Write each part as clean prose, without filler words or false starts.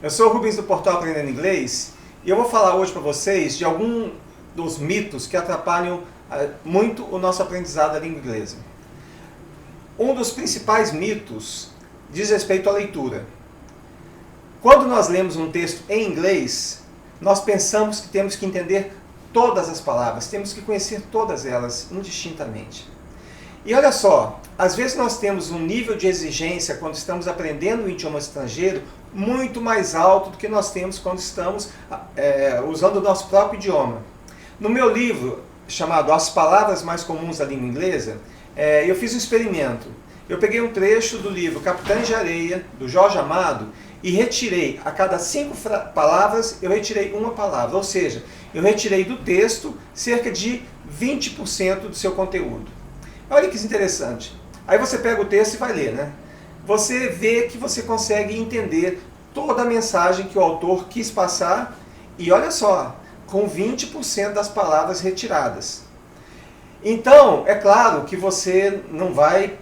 Eu sou o Rubens do portal Aprendendo Inglês e eu vou falar hoje para vocês de alguns dos mitos que atrapalham muito o nosso aprendizado da língua inglesa. Um dos principais mitos diz respeito à leitura. Quando nós lemos um texto em inglês, nós pensamos que temos que entender todas as palavras, temos que conhecer todas elas indistintamente. E olha só, às vezes nós temos um nível de exigência quando estamos aprendendo um idioma estrangeiro muito mais alto do que nós temos quando estamos usando o nosso próprio idioma. No meu livro, chamado As Palavras Mais Comuns da Língua Inglesa, eu fiz um experimento. Eu peguei um trecho do livro Capitães de Areia, do Jorge Amado, e retirei, a cada 5 palavras, eu retirei uma palavra. Ou seja, eu retirei do texto cerca de 20% do seu conteúdo. Olha que interessante. Aí você pega o texto e vai ler, né? Você vê que você consegue entender toda a mensagem que o autor quis passar e olha só, com 20% das palavras retiradas. Então, é claro que você não vai,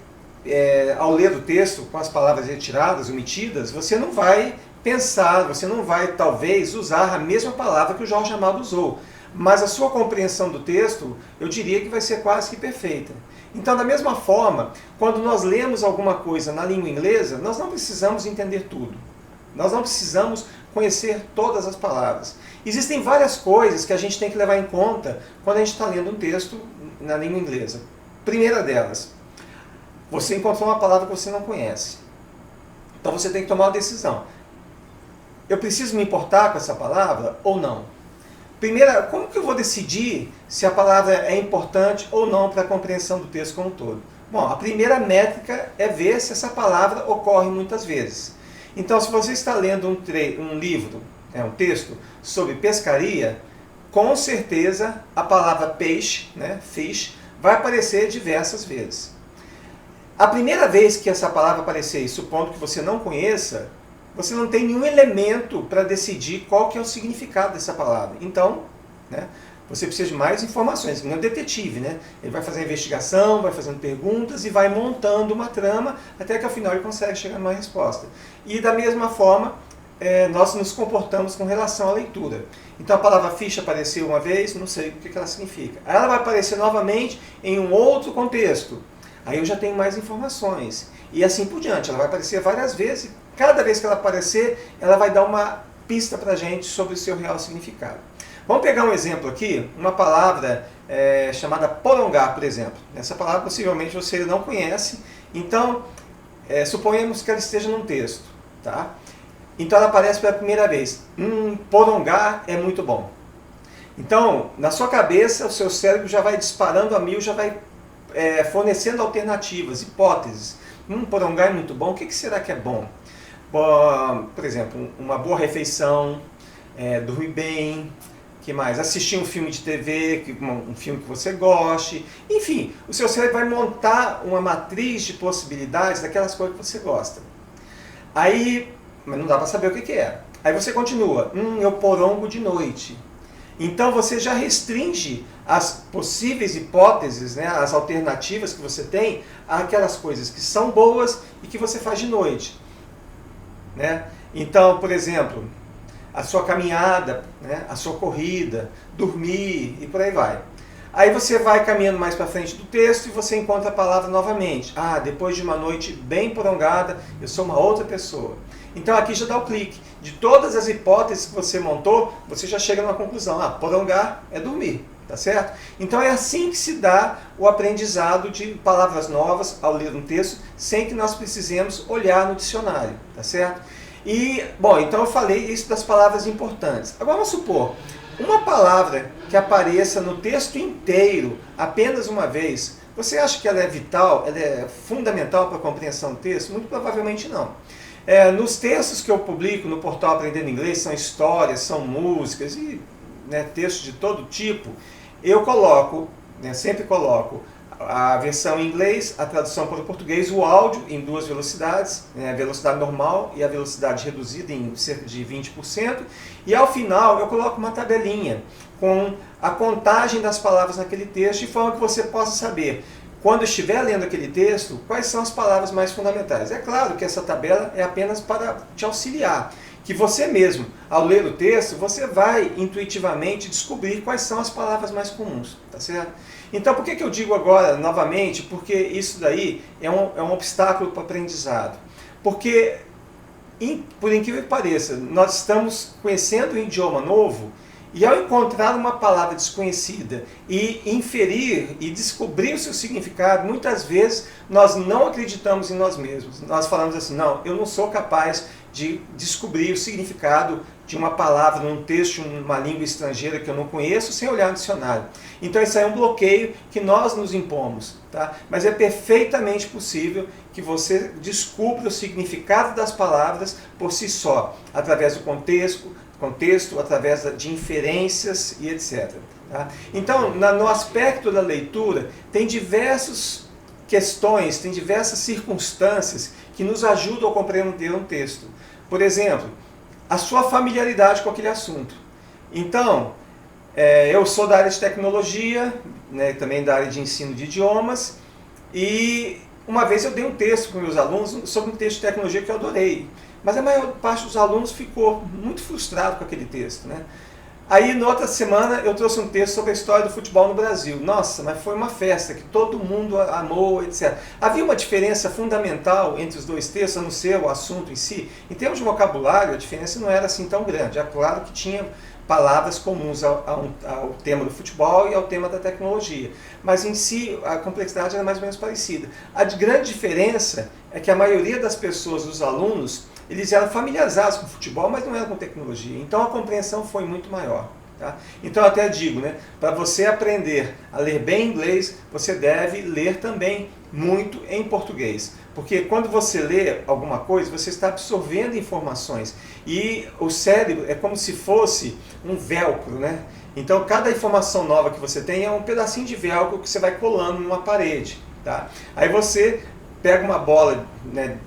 ao ler o texto com as palavras retiradas, omitidas, você não vai pensar, você não vai talvez usar a mesma palavra que o Jorge Amado usou. Mas a sua compreensão do texto, eu diria que vai ser quase que perfeita. Então, da mesma forma, quando nós lemos alguma coisa na língua inglesa, nós não precisamos entender tudo. Nós não precisamos conhecer todas as palavras. Existem várias coisas que a gente tem que levar em conta quando a gente está lendo um texto na língua inglesa. Primeira delas, você encontrou uma palavra que você não conhece. Então você tem que tomar uma decisão. Eu preciso me importar com essa palavra ou não? Primeira, como que eu vou decidir se a palavra é importante ou não para a compreensão do texto como um todo? Bom, a primeira métrica é ver se essa palavra ocorre muitas vezes. Então, se você está lendo um livro, um texto sobre pescaria, com certeza a palavra peixe, fish, vai aparecer diversas vezes. A primeira vez que essa palavra aparecer, supondo que você não conheça, você não tem nenhum elemento para decidir qual que é o significado dessa palavra. Então, você precisa de mais informações, que nem um detetive, Ele vai fazer a investigação, vai fazendo perguntas e vai montando uma trama até que ao final ele consegue chegar numa resposta. E da mesma forma, nós nos comportamos com relação à leitura. Então a palavra ficha apareceu uma vez, não sei o que ela significa. Aí ela vai aparecer novamente em um outro contexto. Aí eu já tenho mais informações. E assim por diante, ela vai aparecer várias vezes. Cada vez que ela aparecer, ela vai dar uma pista para a gente sobre o seu real significado. Vamos pegar um exemplo aqui, uma palavra chamada prolongar, por exemplo. Essa palavra possivelmente você não conhece, então suponhamos que ela esteja num texto. Tá? Então ela aparece pela primeira vez. Prolongar é muito bom. Então, na sua cabeça, o seu cérebro já vai disparando a mil, já vai fornecendo alternativas, hipóteses. Prolongar é muito bom, o que será que é bom? Por exemplo, uma boa refeição, dormir bem, que mais? Assistir um filme de TV, um filme que você goste. Enfim, o seu cérebro vai montar uma matriz de possibilidades daquelas coisas que você gosta. Aí, mas não dá para saber o que é. Aí você continua, eu porongo de noite. Então você já restringe as possíveis hipóteses, as alternativas que você tem àquelas coisas que são boas e que você faz de noite. Então, por exemplo, a sua caminhada, a sua corrida, dormir e por aí vai. Aí você vai caminhando mais para frente do texto e você encontra a palavra novamente. Depois de uma noite bem prolongada, eu sou uma outra pessoa. Então aqui já dá o clique. De todas as hipóteses que você montou, você já chega numa conclusão. Prolongar é dormir, tá certo? Então é assim que se dá o aprendizado de palavras novas ao ler um texto, sem que nós precisemos olhar no dicionário, tá certo? E, bom, então eu falei isso das palavras importantes. Agora vamos supor, uma palavra que apareça no texto inteiro apenas uma vez, você acha que ela é vital, ela é fundamental para a compreensão do texto? Muito provavelmente não. Nos textos que eu publico no portal Aprendendo Inglês, são histórias, são músicas e textos de todo tipo, eu coloco, sempre coloco a versão em inglês, a tradução para o português, o áudio em 2 velocidades, a velocidade normal e a velocidade reduzida em cerca de 20%, e ao final eu coloco uma tabelinha com a contagem das palavras naquele texto, de forma que você possa saber, quando estiver lendo aquele texto, quais são as palavras mais fundamentais. É claro que essa tabela é apenas para te auxiliar. que você mesmo, ao ler o texto, você vai intuitivamente descobrir quais são as palavras mais comuns, tá certo? Então, por que eu digo agora, novamente, porque isso daí é um obstáculo para o aprendizado. Porque, por incrível que pareça, nós estamos conhecendo um idioma novo, e ao encontrar uma palavra desconhecida e inferir e descobrir o seu significado, muitas vezes nós não acreditamos em nós mesmos. Nós falamos assim, não, eu não sou capaz de descobrir o significado de uma palavra num texto, numa língua estrangeira que eu não conheço, sem olhar no dicionário. Então isso aí é um bloqueio que nós nos impomos, tá? Mas é perfeitamente possível que você descubra o significado das palavras por si só, através do contexto, através de inferências e etc. Tá? Então, no aspecto da leitura, tem diversas questões, tem diversas circunstâncias que nos ajudam a compreender um texto. Por exemplo, a sua familiaridade com aquele assunto. Então, eu sou da área de tecnologia, né, também da área de ensino de idiomas, e uma vez eu dei um texto para meus alunos sobre um texto de tecnologia que eu adorei. Mas a maior parte dos alunos ficou muito frustrado com aquele texto, né? Aí, na outra semana, eu trouxe um texto sobre a história do futebol no Brasil. Nossa, mas foi uma festa, que todo mundo amou, etc. Havia uma diferença fundamental entre os dois textos, a não ser o assunto em si. Em termos de vocabulário, a diferença não era assim tão grande. É claro que tinha palavras comuns ao tema do futebol e ao tema da tecnologia. Mas em si, a complexidade era mais ou menos parecida. A grande diferença é que a maioria das pessoas, dos alunos, eles eram familiarizados com futebol, mas não eram com tecnologia. Então a compreensão foi muito maior. Tá? Então eu até digo, né, para você aprender a ler bem inglês, você deve ler também muito em português. Porque quando você lê alguma coisa, você está absorvendo informações. E o cérebro é como se fosse um velcro, né? Então cada informação nova que você tem é um pedacinho de velcro que você vai colando numa parede. Tá? Aí você pega uma bola, né,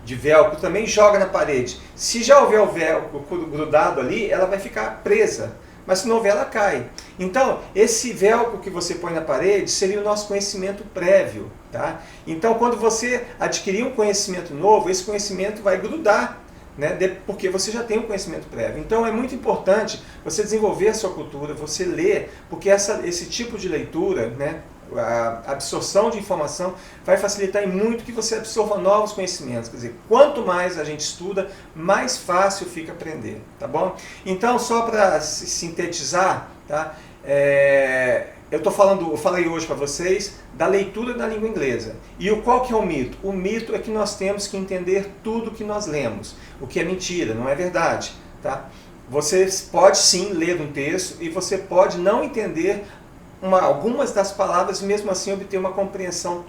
de velcro também, joga na parede. Se já houver o velcro grudado ali, ela vai ficar presa. Mas se não houver, ela cai. Então, esse velcro que você põe na parede seria o nosso conhecimento prévio. Tá? Então, quando você adquirir um conhecimento novo, esse conhecimento vai grudar, né, porque você já tem um conhecimento prévio. Então, é muito importante você desenvolver a sua cultura, você ler, porque esse tipo de leitura, né, a absorção de informação vai facilitar muito que você absorva novos conhecimentos. Quer dizer, quanto mais a gente estuda, mais fácil fica aprender, tá bom? Então, só para sintetizar, tá? Eu falei hoje para vocês da leitura na língua inglesa. E qual que é o mito? O mito é que nós temos que entender tudo que nós lemos, o que é mentira, não é verdade, tá? Você pode sim ler um texto e você pode não entender algumas das palavras e mesmo assim obter uma compreensão,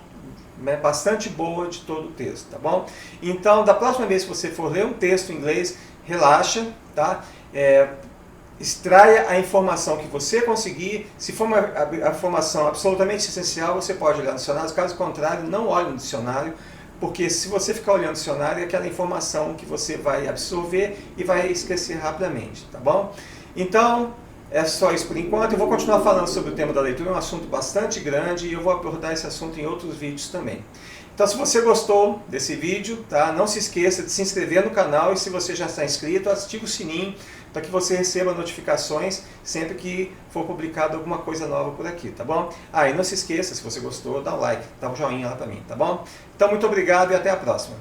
né, bastante boa de todo o texto, tá bom? Então, da próxima vez que você for ler um texto em inglês, relaxa, tá? Extraia a informação que você conseguir. Se for uma informação absolutamente essencial, você pode olhar no dicionário. Caso contrário, não olhe no dicionário, porque se você ficar olhando no dicionário, é aquela informação que você vai absorver e vai esquecer rapidamente, tá bom? Então, é só isso por enquanto. Eu vou continuar falando sobre o tema da leitura, é um assunto bastante grande e eu vou abordar esse assunto em outros vídeos também. Então, se você gostou desse vídeo, tá, não se esqueça de se inscrever no canal e se você já está inscrito, ative o sininho para que você receba notificações sempre que for publicado alguma coisa nova por aqui, tá bom? E não se esqueça, se você gostou, dá um like, dá um joinha lá para mim, tá bom? Então, muito obrigado e até a próxima.